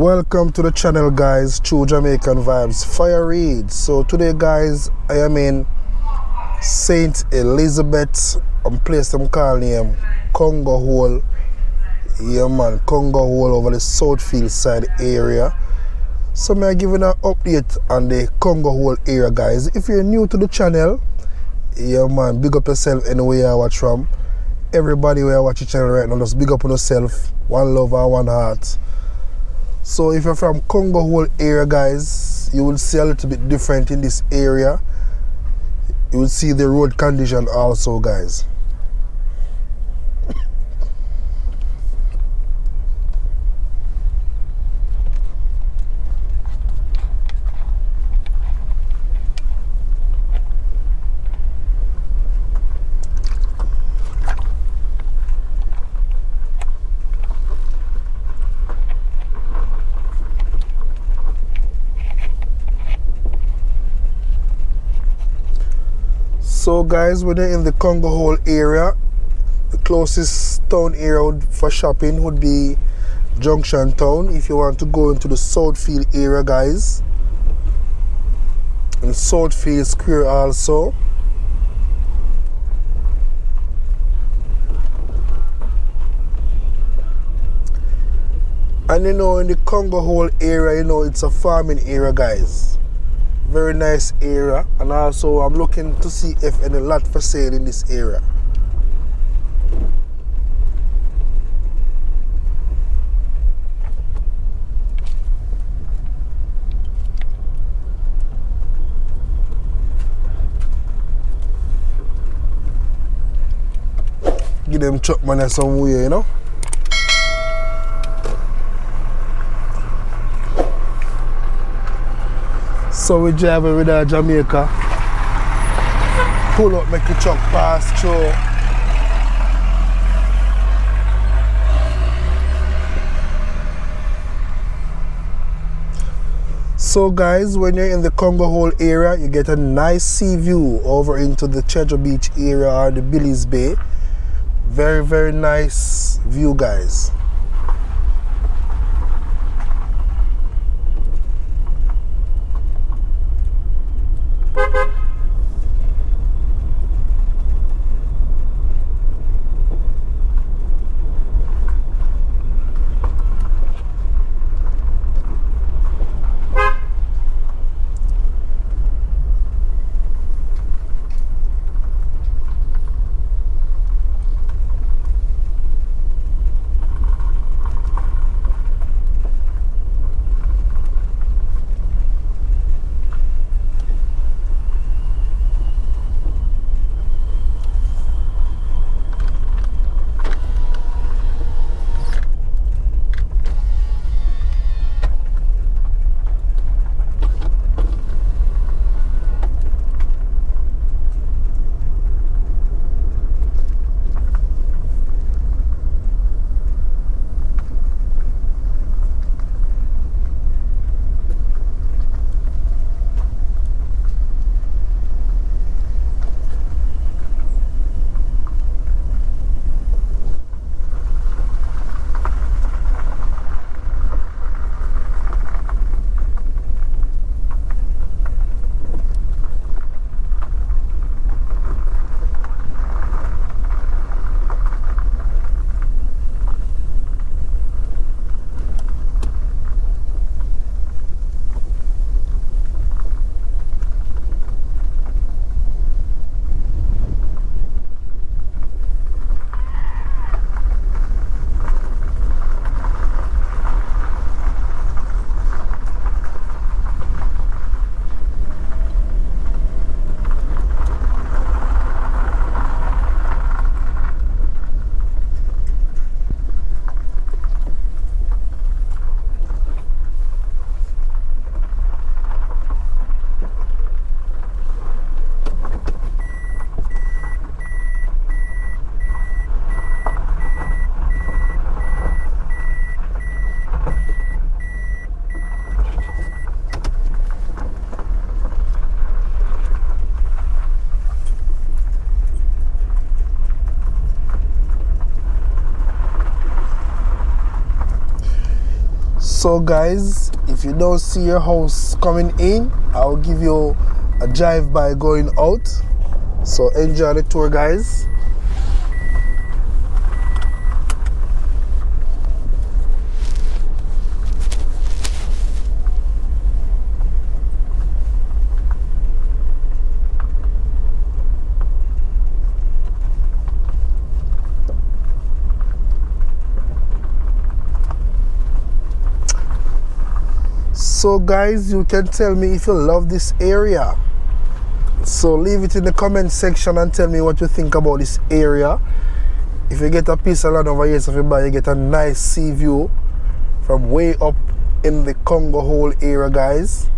Welcome to the channel, guys. True Jamaican Vibes Fire Reid. So today, guys, I am in St. Elizabeth, a place I'm calling name Congo Hole. Yeah man, Congo Hole over the Southfield side area. So I'm giving an update on the Congo Hole area, guys. If you're new to the channel, yeah man, big up yourself anywhere you watch from. Everybody where I watch the channel right now, just big up on yourself. One love and one heart. So if you're from Congo Hole area, guys, you will see a little bit different in this area. You will see the road condition also, guys. So guys, when you're in the Congo Hole area, the closest town area for shopping would be Junction Town. If you want to go into the Southfield area, guys, and Southfield Square also. And you know, in the Congo Hole area, you know, it's a farming area, guys. Very nice area, and also I'm looking to see if any lot for sale in this area. Give them truck money somewhere, you know. So we driving with our Jamaica. Pull up, make the truck pass through. So guys, when you're in the Congo Hole area, you get a nice sea view over into the Treasure Beach area or the Billy's Bay. Very, very nice view, guys. So guys, if you don't see your house coming in, I'll give you a drive by going out. So enjoy the tour, guys. So guys, you can tell me if you love this area. So leave it in the comment section and tell me what you think about this area. If you get a piece of land over here, so if you buy, you get a nice sea view from way up in the Congo Hole area, guys.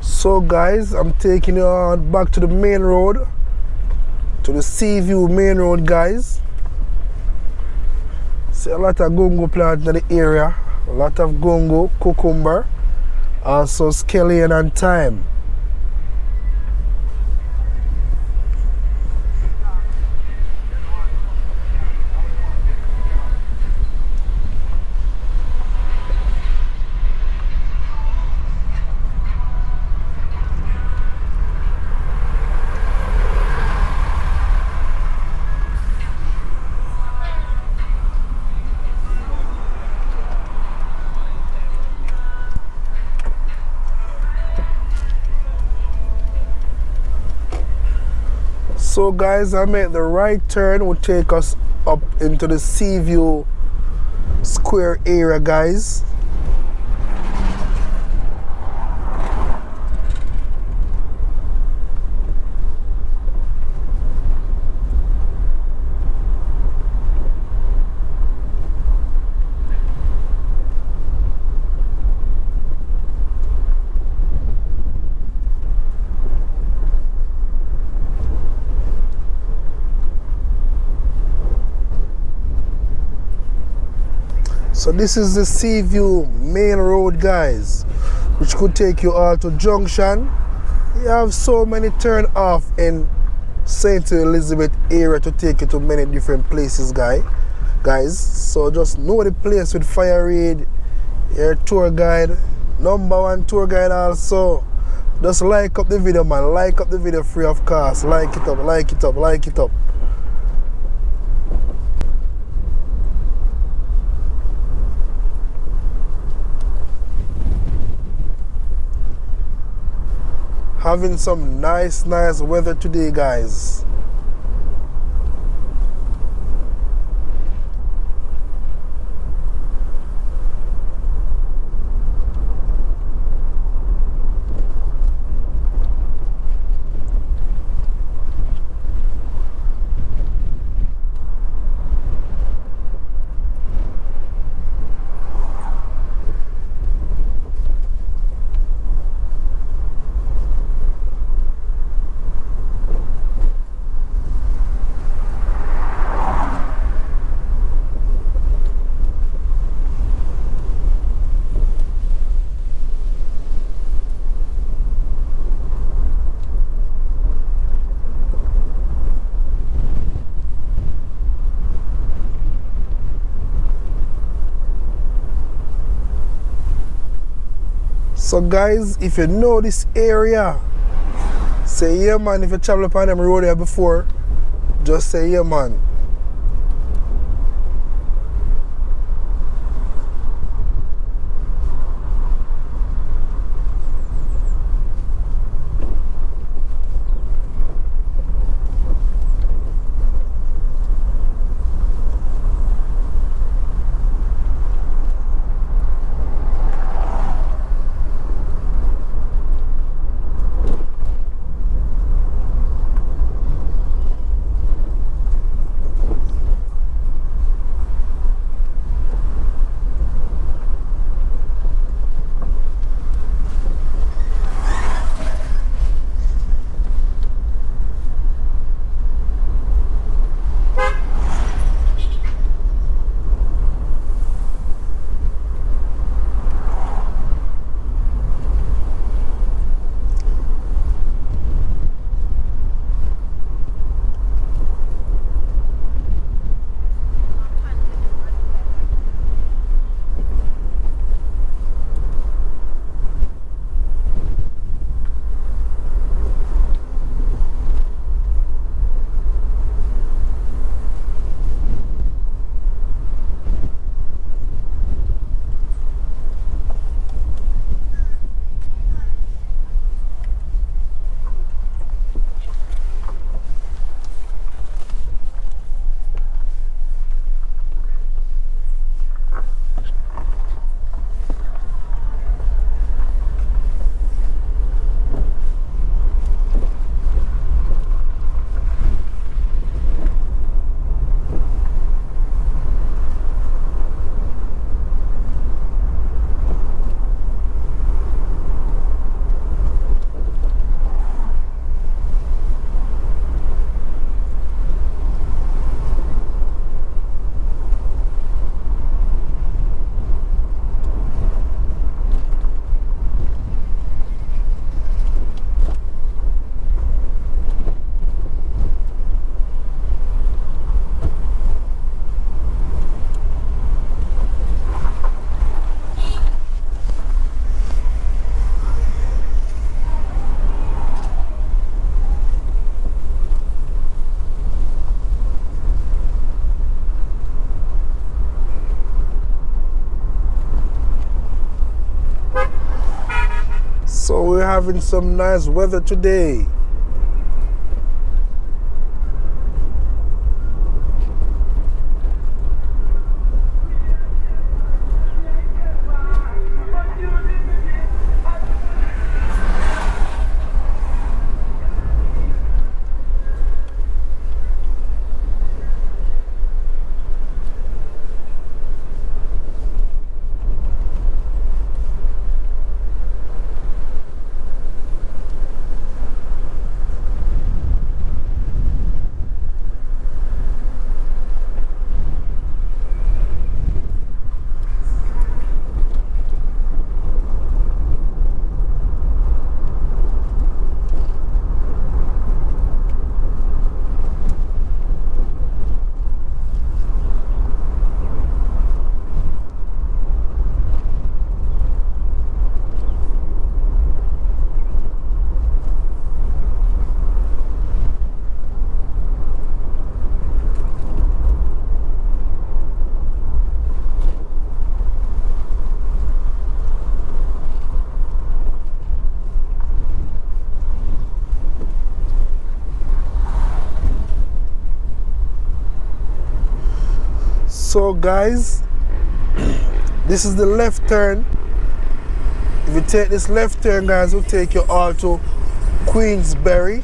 So guys, I'm taking you on back to the main road, to the Sea View main road, guys. See a lot of gongo plant in the area, a lot of gongo, cucumber, also scallion and thyme. So guys, I made the right turn, will take us up into the Sea View Square area, guys. So this is the Sea View main road, guys, which could take you all to Junction. You have so many turn off in St. Elizabeth area to take you to many different places, guys. So just know the place with Fire Reid, your tour guide, #1 tour guide also. Just like up the video, man. Like up the video free of cost. Like it up, like it up, like it up. Having some nice weather today, guys. So guys, if you know this area, say yeah man. If you travel upon them road there before, just say yeah man. So we're having some nice weather today. So guys, this is the left turn. If you take this left turn, guys, will take you all to Queensberry.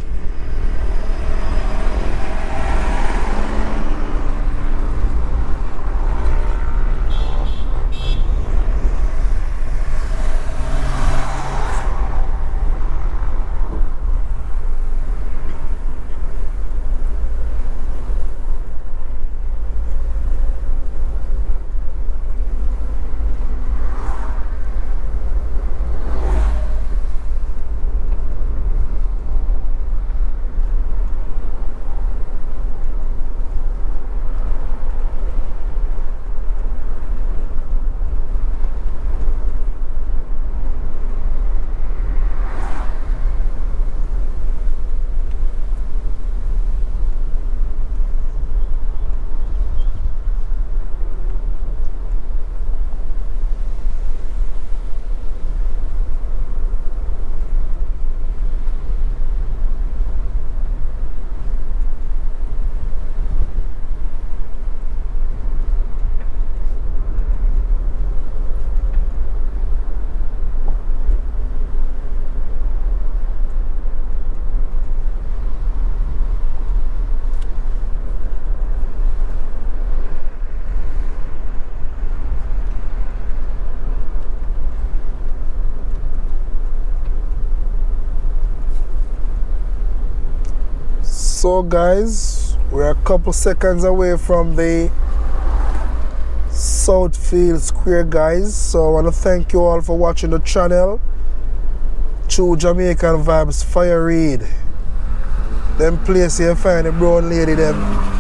So guys, we're a couple seconds away from the Southfield Square, guys. So I want to thank you all for watching the channel. True Jamaican Vibes Fire Reid. Them place you find the brown lady them